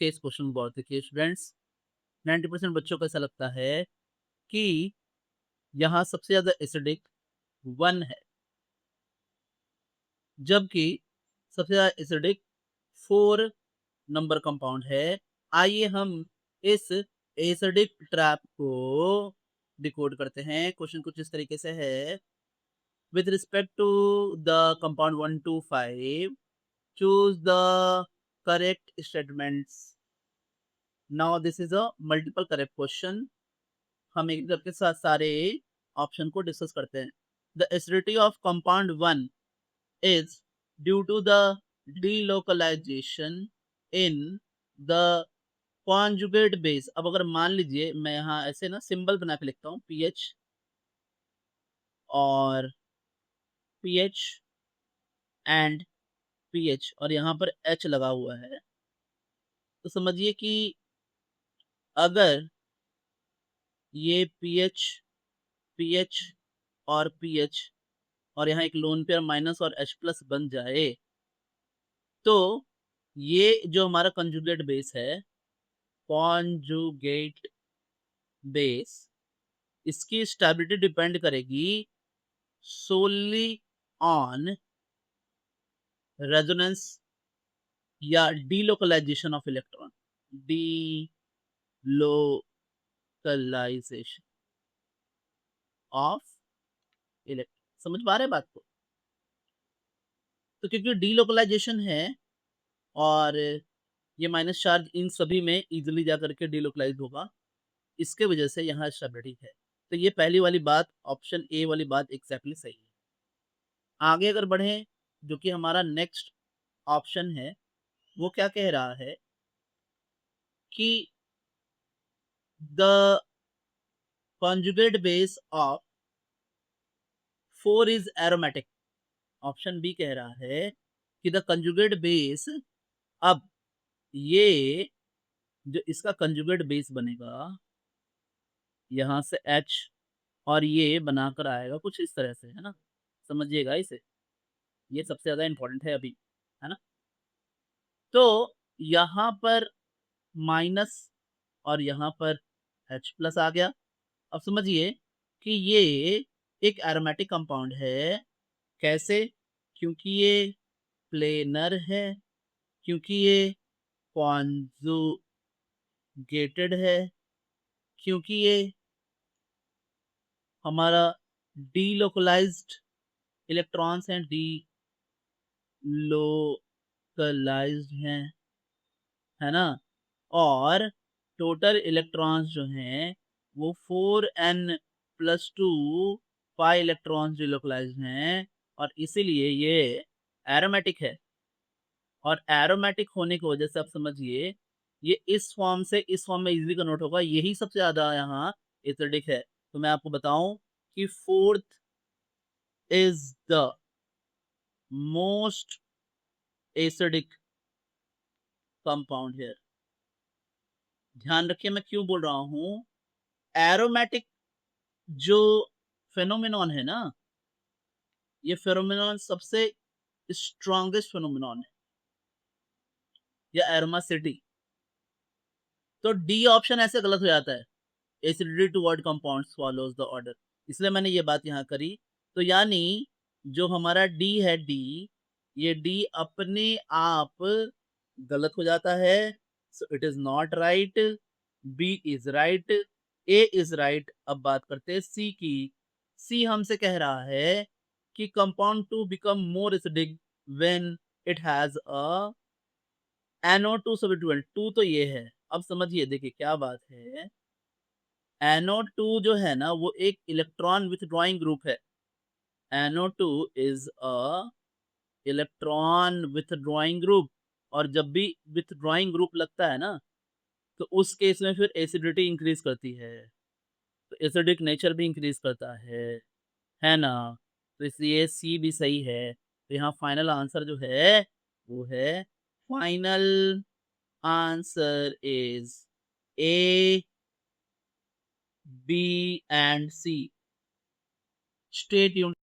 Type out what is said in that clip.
के इस क्वेश्चन को और देखिए स्टूडेंट्स, 90% बच्चों को ऐसा लगता है कि यहाँ सबसे ज़्यादा एसिडिक 1 है, जबकि सबसे ज़्यादा एसिडिक 4 नंबर कंपाउंड है। आइए हम इस एसिडिक ट्रैप को डिकोड करते हैं। क्वेश्चन कुछ इस तरीके से है, with respect to the compound 1 to 5, choose the correct statements. Now this is a multiple correct question. हम एक करके साथ सारे ऑप्शन को डिस्कस करते हैं। The acidity of compound 1 is due to the delocalization in the conjugate base। अब अगर मान लीजिए मैं यहाँ ऐसे ना सिंबल बना के लिखता हूँ, पीएच और पीएच एंड पीएच, और यहाँ पर एच लगा हुआ है, तो समझिए कि अगर ये पीएच पीएच और पीएच और यहाँ एक लोन पेयर माइनस और एच प्लस बन जाए, तो ये जो हमारा कंजुगेट बेस है, कॉन्जुगेट बेस, इसकी स्टेबिलिटी डिपेंड करेगी सोली ऑन रेजोनेंस या delocalisation of electron. Delocalisation of electron, समझ पा रहे हैं बात को? तो क्योंकि डीलोकलाइजेशन है और ये माइनस चार्ज इन सभी में इजीली जा करके डीलोकलाइज होगा, इसके वजह से यहाँ स्टेबिलिटी है। तो ये पहली वाली बात, ऑप्शन ए वाली बात एग्जैक्टली सही है। आगे अगर बढ़ें, जो कि हमारा नेक्स्ट ऑप्शन है, वो क्या कह रहा है कि the conjugate base of 4 is aromatic। Option B कह रहा है कि द कंजुगेट बेस, अब ये जो इसका कंजुगेट बेस बनेगा यहाँ से H, और ये बनाकर आएगा कुछ इस तरह से, है ना? समझिएगा इसे, ये सबसे ज्यादा इंपॉर्टेंट है अभी, है ना? तो यहाँ पर माइनस और यहाँ पर H प्लस आ गया। अब समझिए कि ये एक एरोमेटिक कंपाउंड है। कैसे? क्योंकि ये प्लेनर है, क्योंकि ये कॉन्जुगेटेड है, क्योंकि ये हमारा डीलोकलाइज्ड इलेक्ट्रॉन्स हैं, डीलोकलाइज्ड हैं, है ना? और टोटल इलेक्ट्रॉन्स जो हैं वो 4n+2 पाई इलेक्ट्रॉन्स डीलोकलाइज्ड हैं, और इसीलिए ये एरोमेटिक है। और एरोमेटिक होने की वजह से आप समझिए ये इस फॉर्म से इस फॉर्म में इजीली कन्वर्ट होगा, यही सबसे ज्यादा यहाँ एसिडिक है। तो मैं आपको बताऊं कि fourth is the most acidic compound here. ध्यान रखिए मैं क्यों बोल रहा हूँ। एरोमेटिक जो फेनोमेनॉन है ना, ये फेनोमेनॉन सबसे स्ट्रॉन्गेस्ट फेनोमेनॉन है, या एरोमासिटी। तो डी ऑप्शन ऐसे गलत हो जाता है, acidity toward compounds follows the order, इसलिए मैंने ये बात यहाँ करी। तो यानी जो हमारा डी है, डी, ये डी अपने आप गलत हो जाता है। So it is not right. B is right, A is right. अब बात करते हैं सी की। सी हमसे कह रहा है कि compound to become more acidic when it has a NO2 substituent. टू तो ये है। अब समझिए, देखिए क्या बात है। NO2 जो है ना, वो एक इलेक्ट्रॉन विथड्रॉइंग ग्रुप है। NO2 is a electron withdrawing group, और जब भी विथड्रॉइंग ग्रुप लगता है ना, तो उस केस में फिर एसिडिटी इंक्रीज करती है, तो एसिडिक नेचर भी इंक्रीज करता है ना? तो इसलिए सी भी सही है। तो यहाँ फाइनल आंसर जो है वो है, final answer is A, B and C. Stay tuned.